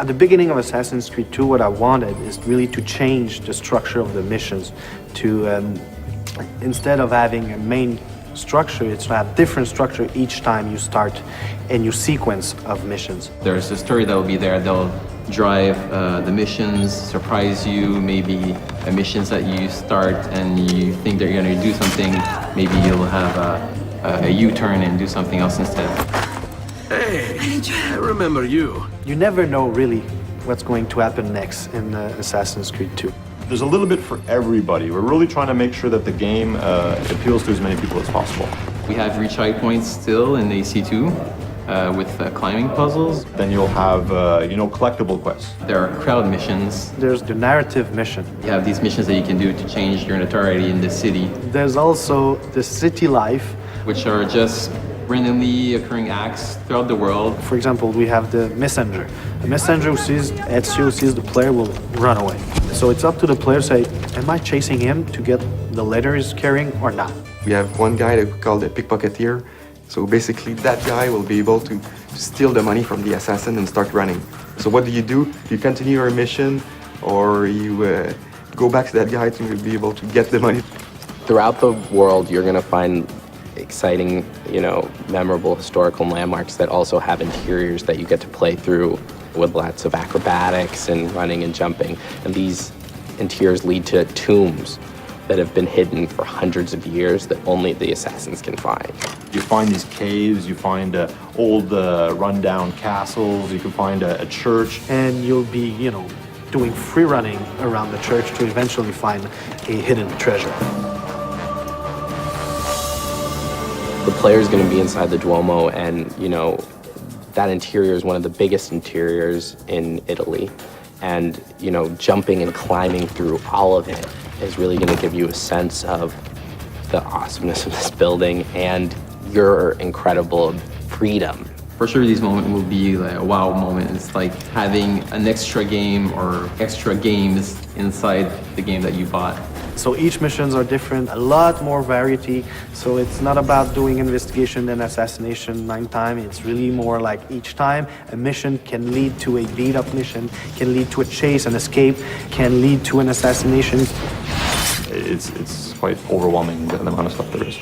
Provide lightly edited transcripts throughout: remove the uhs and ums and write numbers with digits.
At the beginning of Assassin's Creed 2, what I wanted is really to change the structure of the missions to, instead of having a main structure, it's to have different structure each time you start a new sequence of missions. There's a story that will be there. They'll drive the missions, surprise you, maybe missions that you start and you think they're going to do something, maybe you'll have a U-turn and do something else instead. Hey, I remember you. You never know really what's going to happen next in Assassin's Creed 2. There's a little bit for everybody. We're really trying to make sure that the game appeals to as many people as possible. We have retry points still in AC2 with climbing puzzles. Then you'll have, collectible quests. There are crowd missions. There's the narrative mission. You have these missions that you can do to change your notoriety in the city, There's also the city life. which are just randomly occurring acts throughout the world. For example, we have the messenger. The messenger who sees Ezio, sees the player, will run away. So it's up to the player to say, am I chasing him to get the letter he's carrying or not? We have one guy that we call the pickpocketeer. So basically that guy will be able to steal the money from the assassin and start running. So what do? You continue your mission, or you go back to that guy to be able to get the money. Throughout the world, you're going to find exciting, memorable historical landmarks that also have interiors that you get to play through with lots of acrobatics and running and jumping. And these interiors lead to tombs that have been hidden for hundreds of years that only the assassins can find. You find these caves, you find old rundown castles, you can find a church. And you'll be, doing free running around the church to eventually find a hidden treasure. The player's going to be inside the Duomo, and that interior is one of the biggest interiors in Italy. And jumping and climbing through all of it is really going to give you a sense of the awesomeness of this building and your incredible freedom. For sure, these moments will be like a wow moment. It's like having an extra game or extra games inside the game that you bought. So each missions are different, a lot more variety. So it's not about doing investigation and assassination 9 times. It's really more like each time a mission can lead to a beat-up mission, can lead to a chase, an escape, can lead to an assassination. It's quite overwhelming, the amount of stuff there is.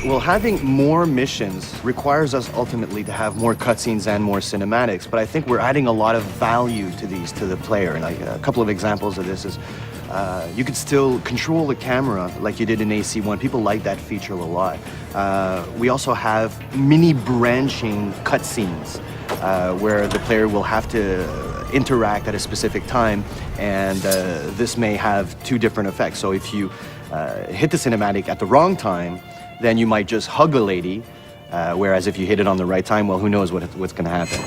Well, having more missions requires us ultimately to have more cutscenes and more cinematics, but I think we're adding a lot of value to these to the player. And a couple of examples of this is you could still control the camera like you did in AC1. People like that feature a lot. We also have mini branching cutscenes where the player will have to interact at a specific time, and this may have 2 different effects. So if you hit the cinematic at the wrong time, then you might just hug a lady, whereas if you hit it on the right time, well, who knows what's going to happen.